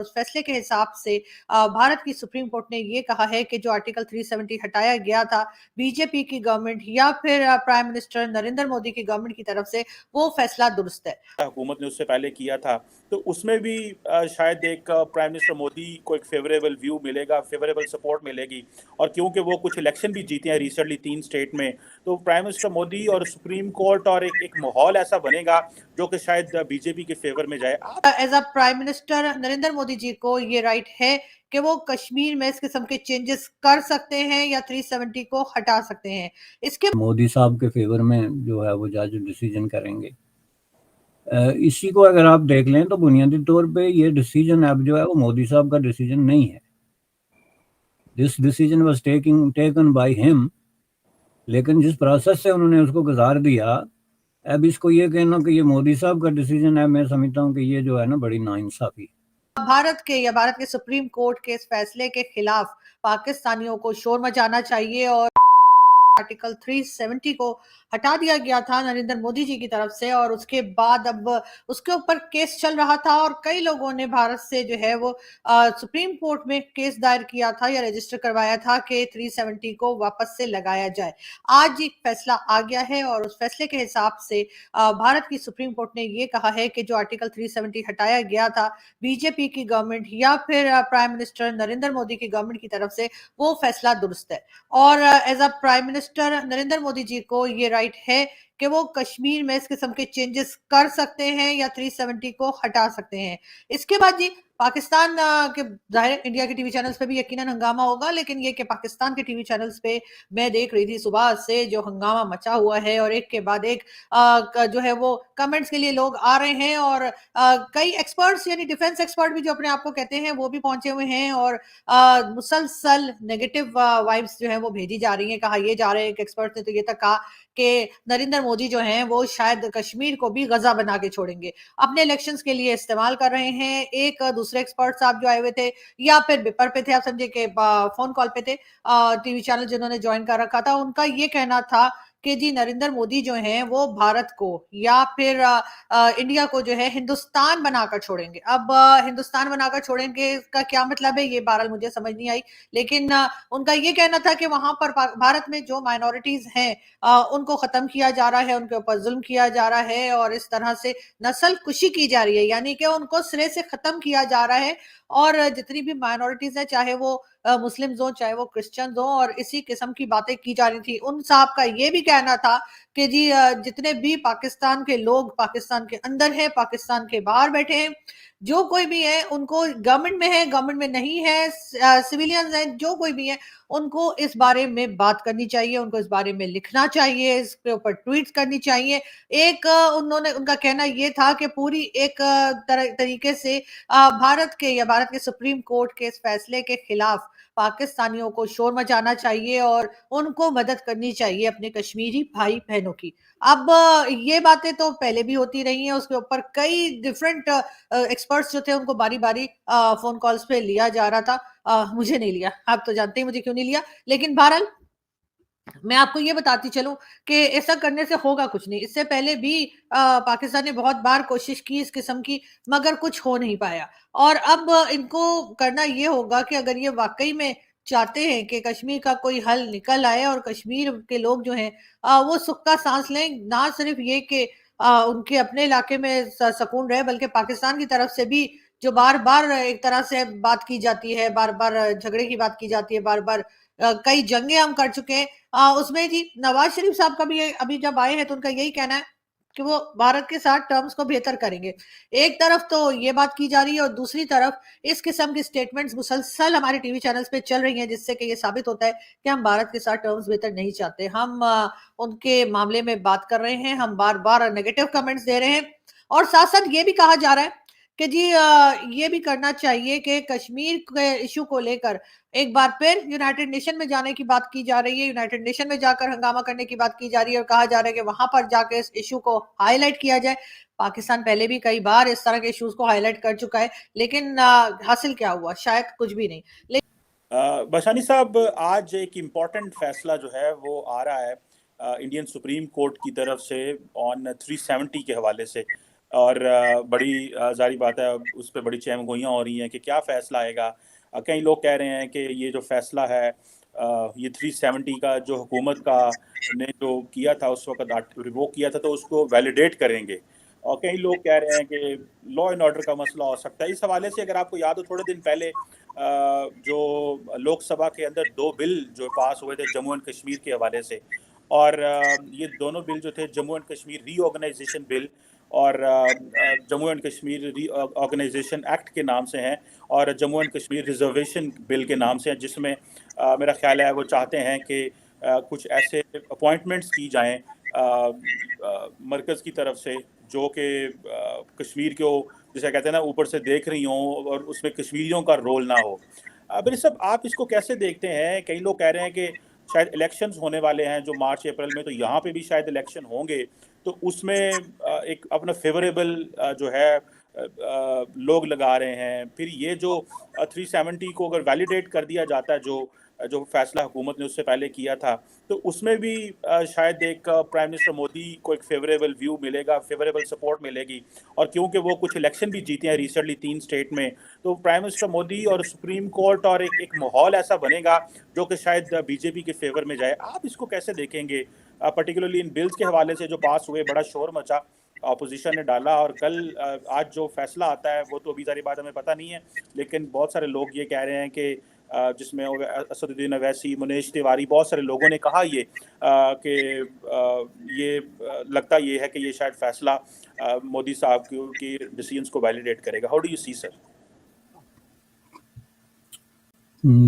उस फैसले के हिसाब से भारत की सुप्रीम कोर्ट ने ये कहा है कि जो आर्टिकल 370 हटाया गया था बीजेपी की गवर्नमेंट या फिर प्राइम मिनिस्टर नरेंद्र मोदी की गवर्नमेंट की तरफ से, वो फैसला दुरुस्त है। हुकूमत ने उससे पहले किया था, तो उसमें भी शायद एक प्राइम मिनिस्टर मोदी को एक फेवरेबल व्यू मिलेगा, फेवरेबल सपोर्ट मिलेगी। और क्योंकि वो कुछ इलेक्शन भी जीते हैं रिसेंटली 3 स्टेट में, तो प्राइम मिनिस्टर मोदी और सुप्रीम कोर्ट और एक माहौल ऐसा बनेगा जो कि शायद बीजेपी के फेवर में जाए। As a prime minister Narendra Modi ji को ये राइट है कि वो कश्मीर में इस किस्म के चेंजेस कर सकते हैं या 370 को हटा सकते हैं। इसके मोदी साहब के फेवर में जो है वो जज डिसीजन करेंगे। इसी को अगर आप देख लें तो बुनियादी तौर पे ये डिसीजन अब जो है वो मोदी साहब का डिसीजन नहीं है। This decision was taken by him, लेकिन जिस प्रोसेस से उन्होंने उसको गुजार दिया, अब इसको ये कहना कि ये मोदी साहब का डिसीजन है, मैं समझता हूँ कि ये जो है ना बड़ी नाइंसाफी। भारत के सुप्रीम कोर्ट के इस फैसले के खिलाफ पाकिस्तानियों को शोर मचाना चाहिए और आर्टिकल 370 को हटा दिया गया था नरेंद्र मोदी जी की तरफ से, और उसके बाद अब उसके ऊपर केस चल रहा था और कई लोगों ने भारत से जो है वो सुप्रीम कोर्ट में केस दायर किया था या रजिस्टर करवाया था कि 370 को वापस से लगाया जाए। आज एक फैसला आ गया है और उस फैसले के हिसाब से भारत की सुप्रीम कोर्ट ने ये कहा है कि जो आर्टिकल 370 हटाया गया था बीजेपी की गवर्नमेंट या फिर प्राइम मिनिस्टर नरेंद्र मोदी की गवर्नमेंट की तरफ से, वो फैसला दुरुस्त है। और as a prime minister Narendra Modi ji को ये राइट है कि वो कश्मीर में इस किस्म के चेंजेस कर सकते हैं या 370 को हटा सकते हैं। इसके बाद जी पाकिस्तान के जाहिर इंडिया के टीवी चैनल्स पे भी यकीनन हंगामा होगा, लेकिन ये कि पाकिस्तान के टीवी चैनल्स पे मैं देख रही थी सुबह से जो हंगामा मचा हुआ है और एक के बाद एक जो है वो कमेंट्स के लिए लोग आ रहे हैं और कई एक्सपर्ट्स यानी डिफेंस एक्सपर्ट भी जो अपने आप को कहते हैं वो भी पहुंचे हुए हैं और मुसलसल नेगेटिव वाइब्स जो है वो भेजी जा रही हैं। कहा ये जा रहे हैं, एक एक्सपर्ट ने तो ये तक कहा कि नरेंद्र मोदी जो हैं वो शायद कश्मीर को भी गजा बना के छोड़ेंगे, अपने इलेक्शंस के लिए इस्तेमाल कर रहे हैं। एक दूसरे एक्सपर्ट साहब जो आए हुए थे या फिर पेपर पे थे, आप समझे कि फोन कॉल पे थे, टीवी चैनल जिन्होंने ज्वाइन कर रखा था, उनका ये कहना था कि जी नरेंद्र मोदी जो हैं वो भारत को या फिर इंडिया को जो है हिंदुस्तान बनाकर छोड़ेंगे। अब हिंदुस्तान बनाकर छोड़ेंगे का क्या मतलब है ये बहरहाल मुझे समझ नहीं आई, लेकिन उनका ये कहना था कि वहां पर भारत में जो माइनॉरिटीज हैं उनको खत्म किया जा रहा है, उनके ऊपर जुल्म किया जा रहा है और इस तरह से नस्ल कुशी की जा रही है, यानी कि उनको सिरे से खत्म किया जा रहा है। और जितनी भी माइनॉरिटीज है, चाहे वो मुस्लिम्स हो चाहे वो क्रिश्चियंस हो, और इसी किस्म की बातें की जा रही थी। उन साहब का ये भी कहना था कि जी जितने भी पाकिस्तान के लोग पाकिस्तान के अंदर है, पाकिस्तान के बाहर बैठे हैं, जो कोई भी है, उनको गवर्नमेंट में है, गवर्नमेंट में नहीं है, सिविलियंस हैं, जो कोई भी है, उनको इस बारे में बात करनी चाहिए, उनको इस बारे में लिखना चाहिए, इसके ऊपर ट्वीट करनी चाहिए। एक उन्होंने उनका कहना ये था कि पूरी एक तरीके से भारत के सुप्रीम कोर्ट के इस फैसले के खिलाफ पाकिस्तानियों को शोर मचाना चाहिए और उनको मदद करनी चाहिए अपने कश्मीरी भाई बहनों की। अब ये बातें तो पहले भी होती रही हैं, उसके ऊपर कई डिफरेंट एक्सपर्ट्स जो थे उनको बारी बारी फोन कॉल्स पे लिया जा रहा था। मुझे नहीं लिया, आप तो जानते ही मुझे क्यों नहीं लिया, लेकिन बहरहाल मैं आपको ये बताती चलूं कि ऐसा करने से होगा कुछ नहीं। इससे पहले भी पाकिस्तान ने बहुत बार कोशिश की इस किस्म की, मगर कुछ हो नहीं पाया। और अब इनको करना ये होगा कि अगर ये वाकई में चाहते हैं कि कश्मीर का कोई हल निकल आए और कश्मीर के लोग जो हैं वो सुख का सांस लें, ना सिर्फ ये कि उनके अपने इलाके में सुकून रहे, बल्कि पाकिस्तान की तरफ से भी जो बार बार एक तरह से बात की जाती है, बार बार झगड़े की बात की जाती है, बार बार कई जंगे हम कर चुके हैं। उसमें जी नवाज शरीफ साहब का भी अभी जब आए हैं तो उनका यही कहना है कि वो भारत के साथ टर्म्स को बेहतर करेंगे। एक तरफ तो ये बात की जा रही है और दूसरी तरफ इस किस्म की स्टेटमेंट्स मुसलसल हमारे टीवी चैनल्स पे चल रही हैं, जिससे कि ये साबित होता है कि हम भारत के साथ टर्म्स बेहतर नहीं चाहते। हम उनके मामले में बात कर रहे हैं, हम बार बार नेगेटिव कमेंट्स दे रहे हैं और साथ साथ ये भी कहा जा रहा है कि जी ये भी करना चाहिए कि कश्मीर के इशू को लेकर एक बार फिर यूनाइटेड नेशन में जाने की बात की जा रही है, यूनाइटेड नेशन में जाकर हंगामा करने की बात की जा रही है और कहा जा रहा है कि वहां पर जाकर इस इशू को हाईलाइट किया जाए। पाकिस्तान पहले भी कई बार इस तरह के इश्यूज को हाईलाइट कर चुका है, लेकिन हासिल क्या हुआ? शायद कुछ भी नहीं। बशानी साहब, आज एक इम्पॉर्टेंट फैसला जो है वो आ रहा है इंडियन सुप्रीम कोर्ट की तरफ से ऑन 370 के हवाले से। اور بڑی ظاہری بات ہے اس پہ بڑی چہم گوئیاں ہو رہی ہیں کہ کیا فیصلہ آئے گا. کئی لوگ کہہ رہے ہیں کہ یہ جو فیصلہ ہے یہ 370 کا جو حکومت کا نے جو کیا تھا اس وقت ریووک کیا تھا تو اس کو ویلیڈیٹ کریں گے. اور کئی لوگ کہہ رہے ہیں کہ لا اینڈ آرڈر کا مسئلہ ہو سکتا ہے. اس حوالے سے اگر آپ کو یاد ہو تھوڑے دن پہلے جو لوک سبھا کے اندر 2 بل جو پاس ہوئے تھے جموں اینڈ کشمیر کے حوالے سے, اور یہ دونوں بل جو تھے Jammu and Kashmir reorganisation bill اور Jammu and Kashmir reorganisation act کے نام سے ہیں, اور Jammu and Kashmir reservation bill کے نام سے ہیں, جس میں میرا خیال ہے وہ چاہتے ہیں کہ کچھ ایسے اپوائنٹمنٹس کی جائیں مرکز کی طرف سے جو کہ کشمیر کو جسے کہتے ہیں نا اوپر سے دیکھ رہی ہوں اور اس میں کشمیریوں کا رول نہ ہو. بھائی صاحب آپ اس کو کیسے دیکھتے ہیں؟ کئی لوگ کہہ رہے ہیں کہ شاید الیکشنز ہونے والے ہیں جو مارچ اپریل میں, تو یہاں پہ بھی شاید الیکشن ہوں گے, تو اس میں ایک اپنا فیوریبل جو ہے لوگ لگا رہے ہیں. پھر یہ جو 370 کو اگر ویلیڈیٹ کر دیا جاتا ہے جو فیصلہ حکومت نے اس سے پہلے کیا تھا, تو اس میں بھی شاید ایک پرائم منسٹر مودی کو ایک فیوریبل ویو ملے گا, فیوریبل سپورٹ ملے گی. اور کیونکہ وہ کچھ الیکشن بھی جیتے ہیں ریسنٹلی 3 اسٹیٹ میں, تو پرائم منسٹر مودی اور سپریم کورٹ اور ایک ماحول ایسا بنے گا جو کہ شاید بی جے پی کے فیور میں جائے. آپ اس کو کیسے دیکھیں گے؟ پرٹیکولرلی ان بلز کے حوالے سے جو پاس ہوئے, بڑا شور مچا, اپوزیشن نے ڈالا, اور آج جو فیصلہ آتا ہے وہ تو ابھی ظاہری بات ہمیں پتہ نہیں ہے, لیکن بہت سارے لوگ یہ کہہ رہے ہیں کہ جس میں اسد الدین اویسی, منیش تیواری, بہت سارے لوگوں نے کہا یہ کہ یہ لگتا یہ ہے کہ یہ شاید فیصلہ مودی صاحب کی ڈیسیژنس کو ویلیڈیٹ کرے گا. ہاؤ ڈو یو سی سر؟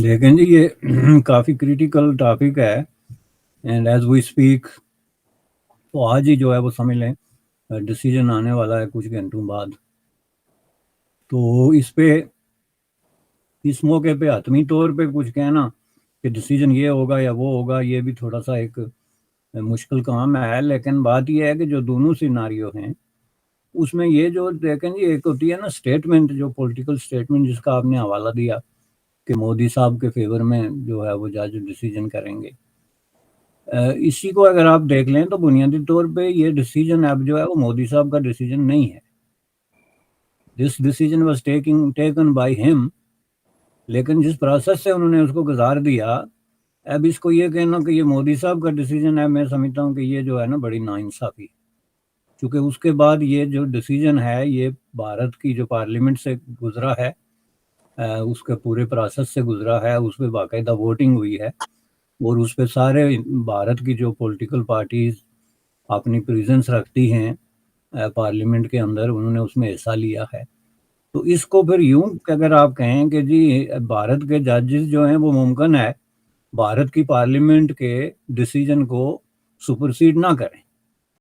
دیکھیں جی, یہ کافی کریٹیکل ٹاپک ہے, اینڈ ایز وی اسپیک تو آج ہی جو ہے وہ سمجھ لیں ڈیسیجن آنے والا ہے کچھ گھنٹوں بعد. تو اس موقع پہ حتمی طور پہ کچھ کہنا کہ ڈیسیجن یہ ہوگا یا وہ ہوگا, یہ بھی تھوڑا سا ایک مشکل کام ہے. لیکن بات یہ ہے کہ جو دونوں سیناریو ہیں اس میں یہ جو دیکھیں جی, ایک ہوتی ہے نا اسٹیٹمنٹ, جو پولیٹیکل اسٹیٹمنٹ جس کا آپ نے حوالہ دیا کہ مودی صاحب کے فیور میں جو ہے وہ جج ڈیسیجن کریں گے. اسی کو اگر آپ دیکھ لیں تو بنیادی طور پہ یہ ڈیسیجن اب جو ہے وہ مودی صاحب کا ڈیسیجن نہیں ہے. This decision was taken by ہم, لیکن جس پروسیس سے انہوں نے اس کو گزار دیا, اب اس کو یہ کہنا کہ یہ مودی صاحب کا ڈیسیجن ہے, میں سمجھتا ہوں کہ یہ جو ہے نا بڑی ناانصافی, چونکہ اس کے بعد یہ جو ڈیسیجن ہے یہ بھارت کی جو پارلیمنٹ سے گزرا ہے, اس کے پورے پروسیس سے گزرا ہے, اس پہ باقاعدہ ووٹنگ ہوئی ہے, اور اس پہ سارے بھارت کی جو پولیٹیکل پارٹیز اپنی پریزنس رکھتی ہیں پارلیمنٹ کے اندر, انہوں نے اس میں حصہ لیا ہے. تو اس کو پھر یوں کہ اگر آپ کہیں کہ جی بھارت کے ججز جو ہیں وہ ممکن ہے بھارت کی پارلیمنٹ کے ڈیسیجن کو سپرسیڈ نہ کریں,